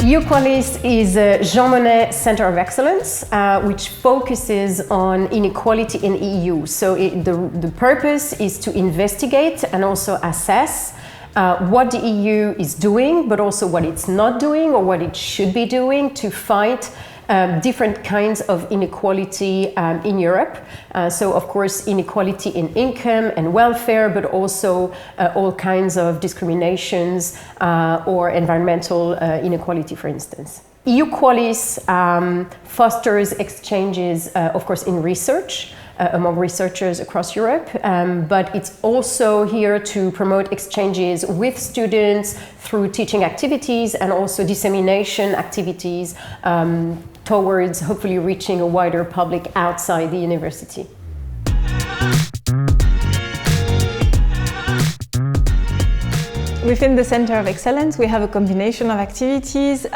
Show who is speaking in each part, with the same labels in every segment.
Speaker 1: EUqualis is a Jean Monnet Centre of Excellence, which focuses on inequality in EU. So the purpose is to investigate and also assess what the EU is doing, but also what it's not doing or what it should be doing to fight different kinds of inequality in Europe. So of course inequality in income and welfare, but also all kinds of discriminations or environmental inequality, for instance. EUqualis fosters exchanges, of course, in research among researchers across Europe, but it's also here to promote exchanges with students through teaching activities and also dissemination activities towards hopefully reaching a wider public outside the university.
Speaker 2: Within the Centre of Excellence, we have a combination of activities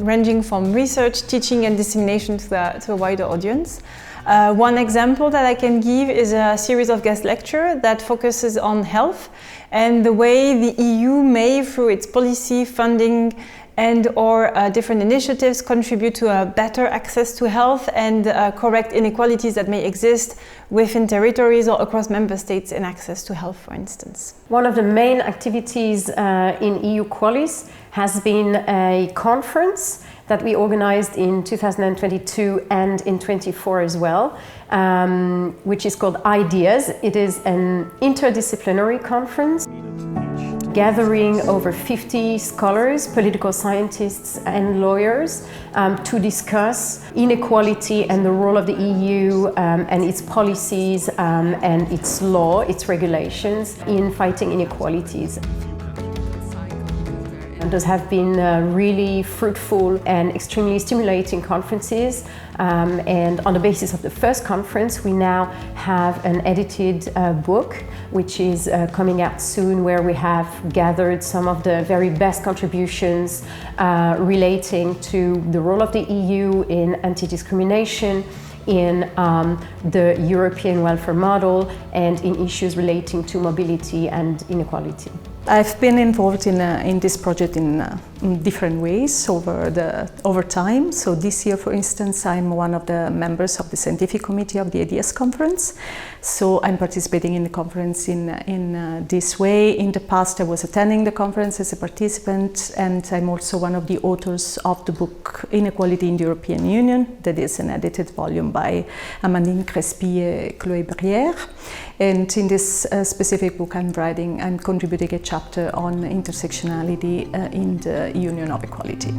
Speaker 2: ranging from research, teaching and dissemination to a wider audience. One example that I can give is a series of guest lectures that focuses on health and the way the EU may, through its policy, funding and/or different initiatives, contribute to a better access to health and correct inequalities that may exist within territories or across member states in access to health, for instance.
Speaker 1: One of the main activities in EUqualis has been a conference that we organized in 2022 and in 24 as well, which is called Ideas. It is an interdisciplinary conference gathering over 50 scholars, political scientists and lawyers to discuss inequality and the role of the EU and its policies and its law, its regulations in fighting inequalities. Those have been really fruitful and extremely stimulating conferences. And on the basis of the first conference, we now have an edited book, which is coming out soon, where we have gathered some of the very best contributions relating to the role of the EU in anti-discrimination, in the European welfare model, and in issues relating to mobility and inequality.
Speaker 3: I've been involved in this project in different ways over time. So this year, for instance, I'm one of the members of the scientific committee of the Ideas Conference. So I'm participating in the conference in this way. In the past, I was attending the conference as a participant, and I'm also one of the authors of the book Inequality in the European Union, that is an edited volume by Amandine, Crespy, and Chloé, Brière. And in this specific book I'm contributing a chapter on intersectionality in the Union of Equality.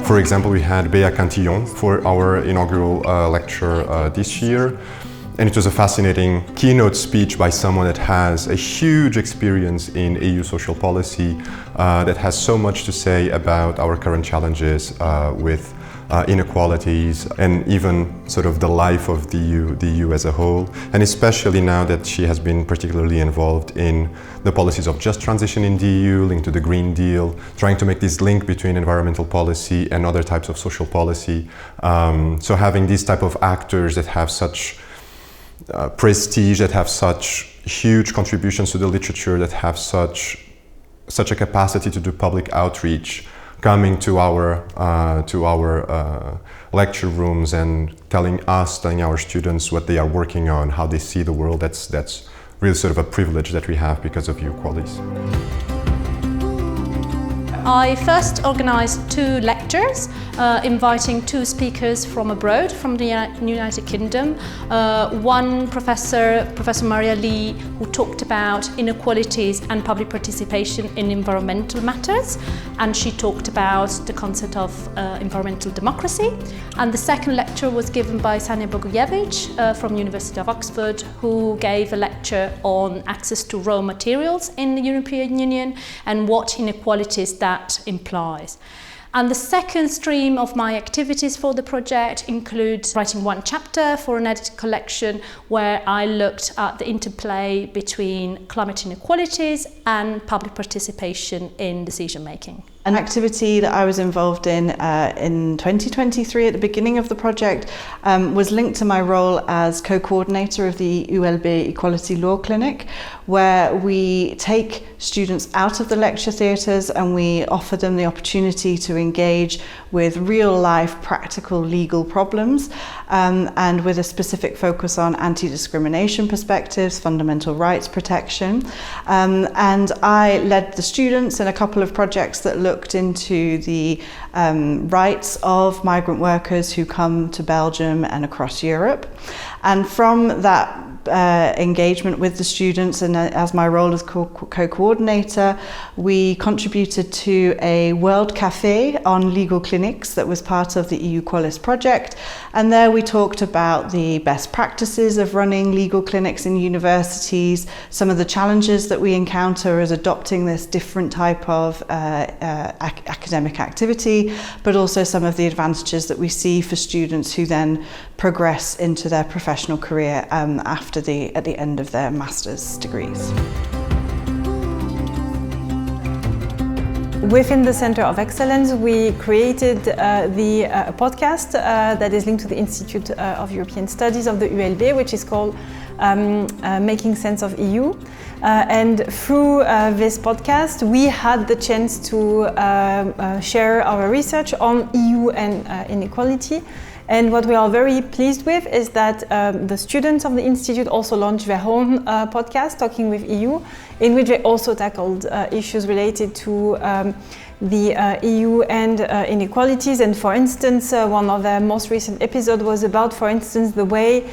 Speaker 4: For example, we had Béa Cantillon for our inaugural lecture this year. And it was a fascinating keynote speech by someone that has a huge experience in EU social policy, that has so much to say about our current challenges with inequalities and even sort of the life of the EU as a whole, and especially now that she has been particularly involved in the policies of just transition in the EU, linked to the Green Deal, trying to make this link between environmental policy and other types of social policy. So having these type of actors that have such prestige, that have such huge contributions to the literature, that have such a capacity to do public outreach, coming to our lecture rooms and telling our students what they are working on, how they see the world. That's really sort of a privilege that we have because of EUqualis.
Speaker 5: I first organised 2 lectures inviting 2 speakers from abroad, from the United Kingdom. One Professor Maria Lee, who talked about inequalities and public participation in environmental matters, and she talked about the concept of environmental democracy. And the second lecture was given by Sanja Bogojevic from the University of Oxford, who gave a lecture on access to raw materials in the European Union and what inequalities that implies. And the second stream of my activities for the project include writing one chapter for an edited collection where I looked at the interplay between climate inequalities and public participation in decision making.
Speaker 6: An activity that I was involved in 2023 at the beginning of the project was linked to my role as co-coordinator of the EULB Equality Law Clinic, where we take students out of the lecture theatres and we offer them the opportunity to engage with real-life practical legal problems and with a specific focus on anti-discrimination perspectives, fundamental rights protection. And I led the students in a couple of projects that looked into the rights of migrant workers who come to Belgium and across Europe. And from that engagement with the students and as my role as co-coordinator, we contributed to a World Café on legal clinics that was part of the EUqualis project. And there we talked about the best practices of running legal clinics in universities, some of the challenges that we encounter as adopting this different type of academic activity, but also some of the advantages that we see for students who then progress into their professional career at the end of their master's degrees.
Speaker 2: Within the Centre of Excellence, we created the podcast that is linked to the Institute of European Studies of the ULB, which is called Making Sense of EU. And through this podcast, we had the chance to share our research on EU and inequality. And what we are very pleased with is that the students of the Institute also launched their own podcast, Talking with EU, in which they also tackled issues related to the EU and inequalities. And for instance, one of their most recent episodes was about, for instance, the way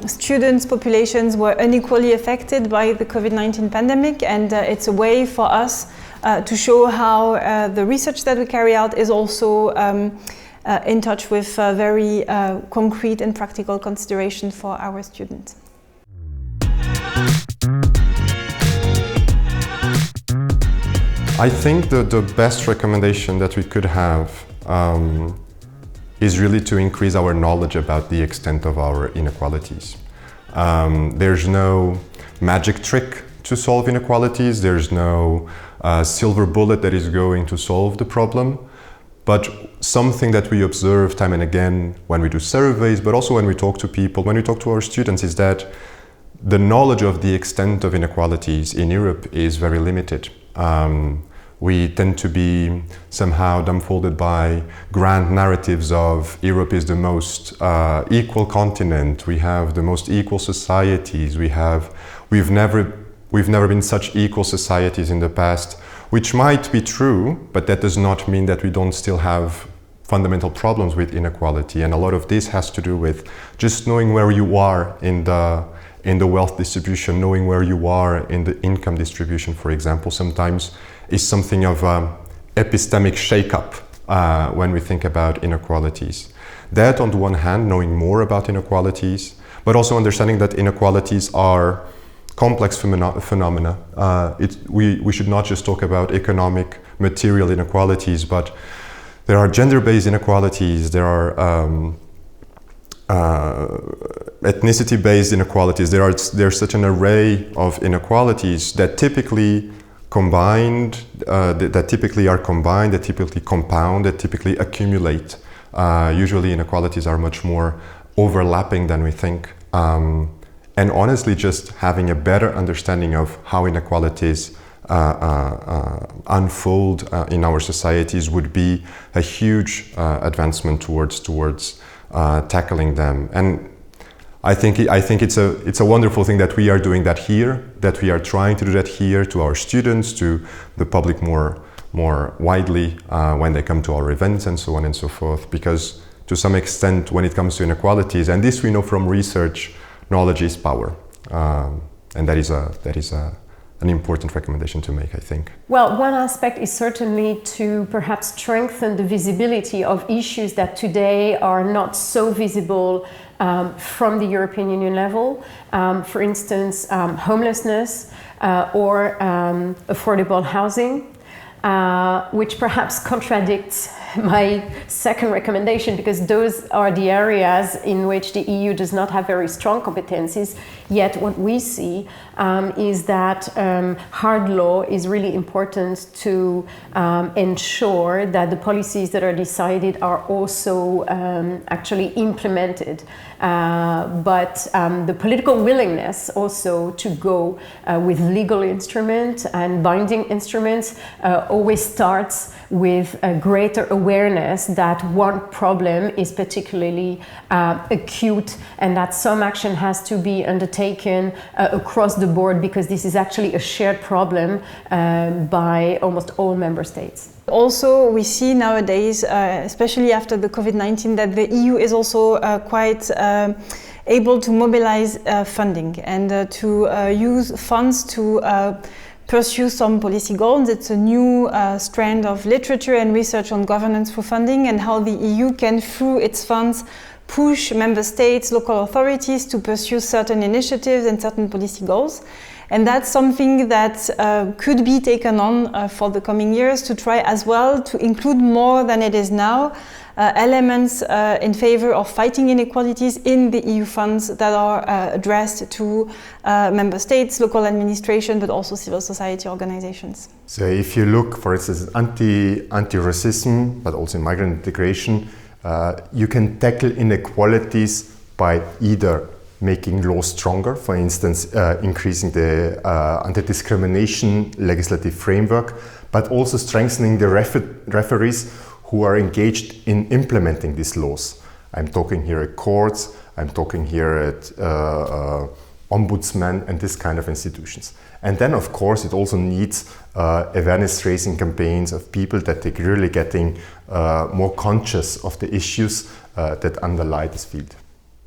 Speaker 2: students' populations were unequally affected by the COVID-19 pandemic. And it's a way for us to show how the research that we carry out is also in touch with very concrete and practical consideration for our students.
Speaker 4: I think the best recommendation that we could have is really to increase our knowledge about the extent of our inequalities. There's no magic trick to solve inequalities. There's no silver bullet that is going to solve the problem. But something that we observe time and again when we do surveys, but also when we talk to people, when we talk to our students, is that the knowledge of the extent of inequalities in Europe is very limited. We tend to be somehow dumbfounded by grand narratives of Europe is the most equal continent, we have the most equal societies, we've never been such equal societies in the past. Which might be true, but that does not mean that we don't still have fundamental problems with inequality. And a lot of this has to do with just knowing where you are in the wealth distribution, knowing where you are in the income distribution, for example, sometimes is something of epistemic shake-up when we think about inequalities. That, on the one hand, knowing more about inequalities, but also understanding that inequalities are complex phenomena. We should not just talk about economic, material inequalities, but there are gender-based inequalities, there are ethnicity-based inequalities. There's such an array of inequalities that typically that typically compound, that typically accumulate. Usually inequalities are much more overlapping than we think. And honestly, just having a better understanding of how inequalities unfold in our societies would be a huge advancement towards tackling them. And I think it's a wonderful thing that we are doing that here, that we are trying to do that here to our students, to the public more widely when they come to our events and so on and so forth. Because to some extent, when it comes to inequalities, and this we know from research, knowledge is power, and that is an important recommendation to make, I think.
Speaker 1: Well, one aspect is certainly to perhaps strengthen the visibility of issues that today are not so visible from the European Union level. For instance, homelessness or affordable housing, which perhaps contradicts my second recommendation, because those are the areas in which the EU does not have very strong competencies. Yet what we see is that hard law is really important to ensure that the policies that are decided are also actually implemented. But the political willingness also to go with legal instruments and binding instruments always starts with a greater awareness that one problem is particularly acute and that some action has to be undertaken across the board, because this is actually a shared problem by almost all member states.
Speaker 2: Also, we see nowadays, especially after the COVID-19, that the EU is also quite able to mobilize funding and to use funds to pursue some policy goals. It's a new strand of literature and research on governance through funding, and how the EU can, through its funds, push member states, local authorities to pursue certain initiatives and certain policy goals. And that's something that could be taken on for the coming years, to try as well to include more than it is now elements in favor of fighting inequalities in the EU funds that are addressed to member states, local administration, but also civil society organizations.
Speaker 4: So if you look, for instance, anti-racism, but also in migrant integration, you can tackle inequalities by either making law stronger, for instance, increasing the anti-discrimination legislative framework, but also strengthening the referees who are engaged in implementing these laws. I'm talking here at courts, I'm talking here at ombudsmen and this kind of institutions. And then, of course, it also needs awareness-raising campaigns of people that they're really getting more conscious of the issues that underlie this field.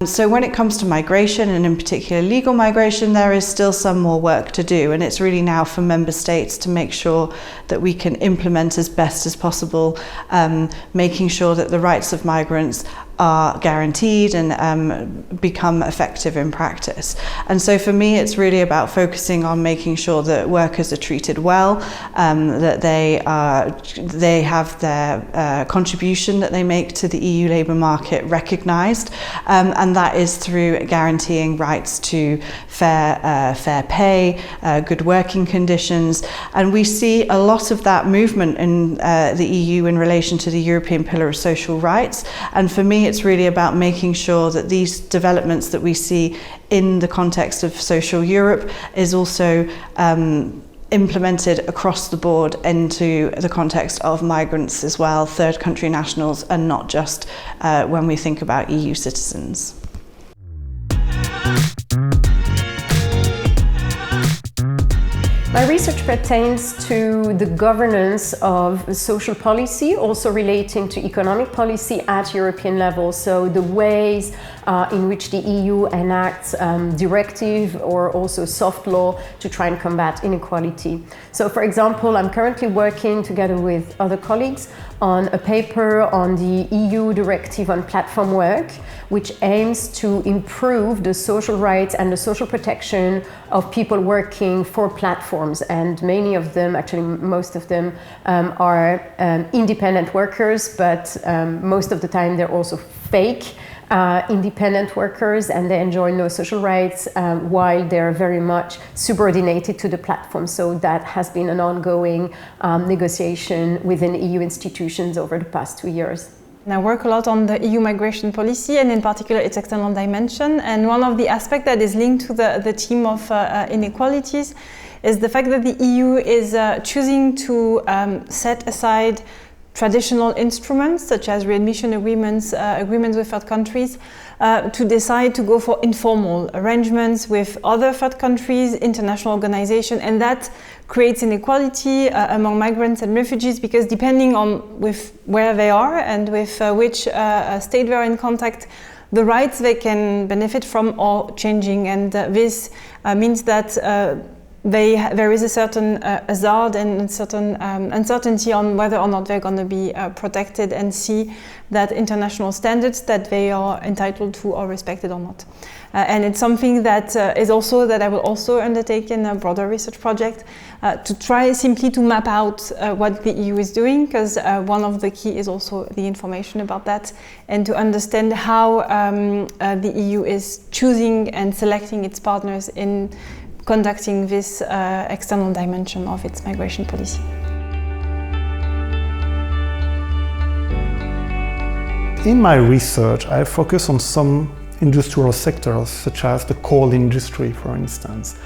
Speaker 6: So when it comes to migration, and in particular legal migration, there is still some more work to do, and it's really now for member states to make sure that we can implement as best as possible, making sure that the rights of migrants are guaranteed and become effective in practice. And so for me, it's really about focusing on making sure that workers are treated well, that they have their contribution that they make to the EU labour market recognised, and that is through guaranteeing rights to fair pay, good working conditions. And we see a lot of that movement in the EU in relation to the European Pillar of Social Rights. And for me, it's really about making sure that these developments that we see in the context of social Europe is also implemented across the board into the context of migrants as well, third country nationals, and not just when we think about EU citizens.
Speaker 1: My research pertains to the governance of social policy, also relating to economic policy at European level. So the ways in which the EU enacts directive or also soft law to try and combat inequality. So for example, I'm currently working together with other colleagues on a paper on the EU directive on platform work, which aims to improve the social rights and the social protection of people working for platforms. And many of them, actually most of them, are independent workers, but most of the time they're also fake independent workers, and they enjoy no social rights while they're very much subordinated to the platform. So that has been an ongoing negotiation within EU institutions over the past 2 years.
Speaker 2: And I work a lot on the EU migration policy, and in particular its external dimension. And one of the aspects that is linked to the theme of inequalities is the fact that the EU is choosing to set aside traditional instruments such as readmission agreements, agreements with third countries, to decide to go for informal arrangements with other third countries, international organizations, and that creates inequality among migrants and refugees, because depending on with where they are and with which state they are in contact, the rights they can benefit from are changing, and this means that there is a certain hazard and a certain uncertainty on whether or not they're going to be protected and see that international standards that they are entitled to are respected or not. And it's something that is also that I will also undertake in a broader research project to try simply to map out what the EU is doing, because one of the key is also the information about that, and to understand how the EU is choosing and selecting its partners in conducting this external dimension of its migration policy.
Speaker 7: In my research, I focus on some industrial sectors, such as the coal industry, for instance.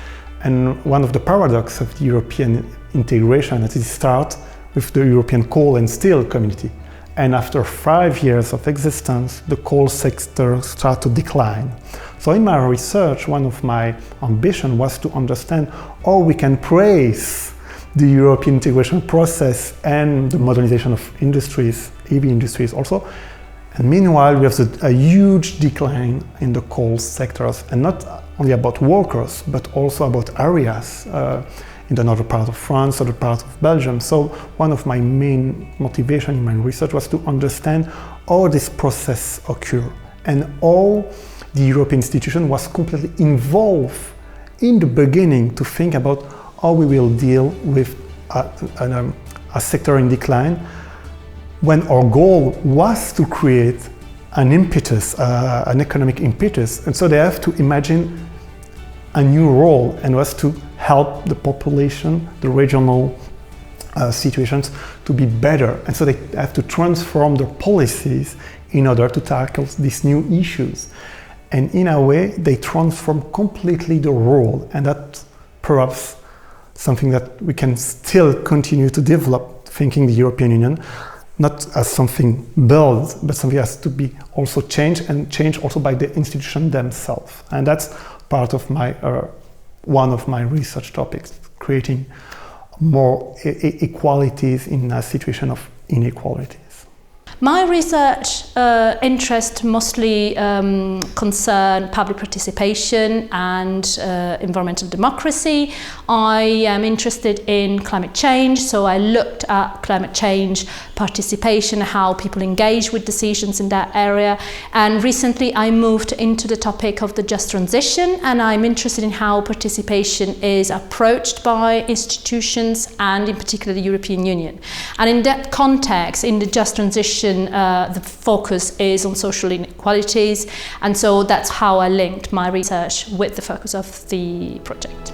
Speaker 7: And one of the paradoxes of the European integration is it starts with the European coal and steel community. And after 5 years of existence, the coal sector started to decline. So in my research, one of my ambitions was to understand how we can praise the European integration process and the modernization of industries, EV industries also. And meanwhile, we have a huge decline in the coal sectors, and not only about workers, but also about areas in the northern part of France or the part of Belgium. So one of my main motivations in my research was to understand how this process occurs and how the European institution was completely involved in the beginning to think about how we will deal with a sector in decline, when our goal was to create an impetus, an economic impetus. And so they have to imagine a new role, and was to help the population, the regional situations to be better. And so they have to transform their policies in order to tackle these new issues. And in a way, they transform completely the role, and that's perhaps something that we can still continue to develop, thinking the European Union, not as something built, but something has to be also changed, and changed also by the institution themselves. And that's part of my, one of my research topics, creating more equalities in a situation of inequalities.
Speaker 5: My research interest mostly concern public participation and environmental democracy. I am interested in climate change, so I looked at climate change participation, how people engage with decisions in that area. And recently I moved into the topic of the just transition, and I'm interested in how participation is approached by institutions and in particular the European Union. And in that context, in the just transition, the focus is on social inequalities, and so that's how I linked my research with the focus of the project.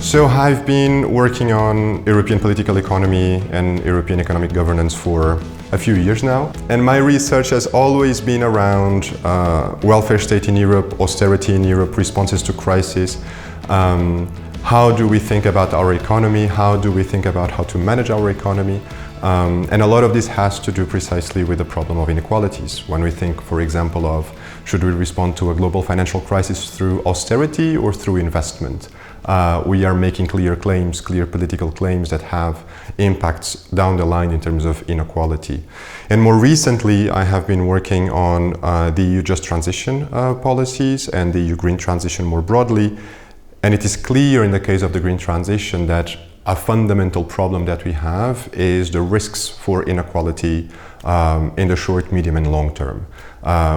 Speaker 4: So I've been working on European political economy and European economic governance for a few years now. And my research has always been around welfare state in Europe, austerity in Europe, responses to crisis. How do we think about our economy? How do we think about how to manage our economy? And a lot of this has to do precisely with the problem of inequalities. When we think, for example, of should we respond to a global financial crisis through austerity or through investment? We are making clear claims, clear political claims that have impacts down the line in terms of inequality. And more recently, I have been working on the EU Just Transition policies and the EU Green Transition more broadly. And it is clear in the case of the green transition that a fundamental problem that we have is the risks for inequality in the short, medium and long term.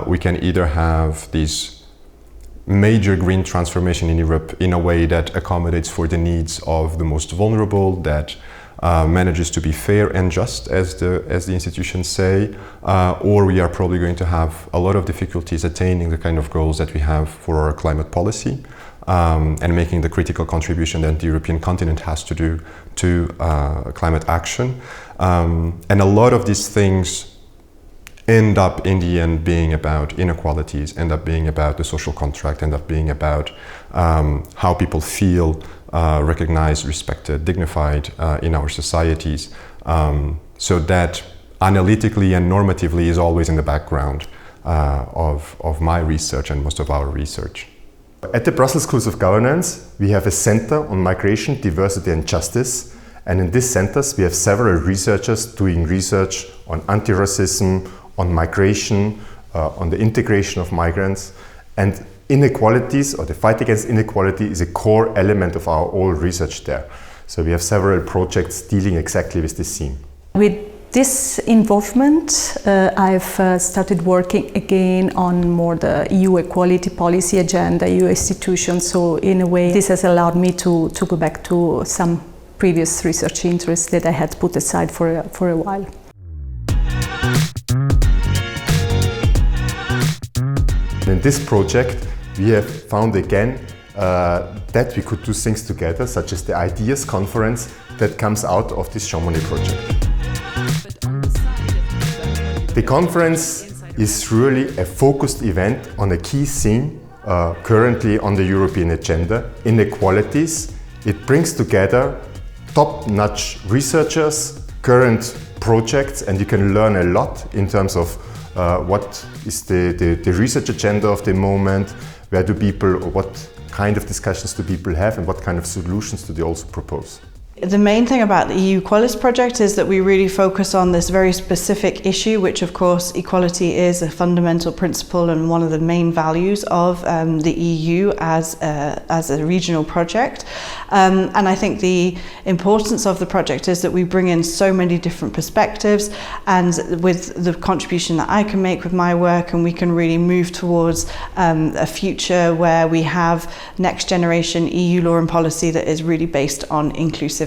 Speaker 4: We can either have this major green transformation in Europe in a way that accommodates for the needs of the most vulnerable, that manages to be fair and just, as the institutions say, or we are probably going to have a lot of difficulties attaining the kind of goals that we have for our climate policy. And making the critical contribution that the European continent has to do to climate action. And a lot of these things end up in the end being about inequalities, end up being about the social contract, end up being about how people feel recognized, respected, dignified in our societies. So that analytically and normatively is always in the background of my research and most of our research.
Speaker 8: At the Brussels Schools of Governance, we have a center on migration, diversity and justice. And in these centers, we have several researchers doing research on anti-racism, on migration, on the integration of migrants, and inequalities, or the fight against inequality, is a core element of our whole research there. So we have several projects dealing exactly with this theme.
Speaker 3: With this involvement, I've started working again on more the EU equality policy agenda, EU institutions. So in a way, this has allowed me to go back to some previous research interests that I had put aside for a while.
Speaker 8: In this project, we have found again that we could do things together, such as the Ideas Conference that comes out of this Jean Monnet project. The conference is really a focused event on a key theme currently on the European agenda, inequalities. It brings together top-notch researchers, current projects, and you can learn a lot in terms of what is the research agenda of the moment, where do people, or what kind of discussions do people have, and what kind of solutions do they also propose.
Speaker 6: The main thing about the EUqualis project is that we really focus on this very specific issue, which of course equality is a fundamental principle and one of the main values of the EU as a regional project. And I think the importance of the project is that we bring in so many different perspectives, and with the contribution that I can make with my work, and we can really move towards a future where we have next generation EU law and policy that is really based on inclusivity.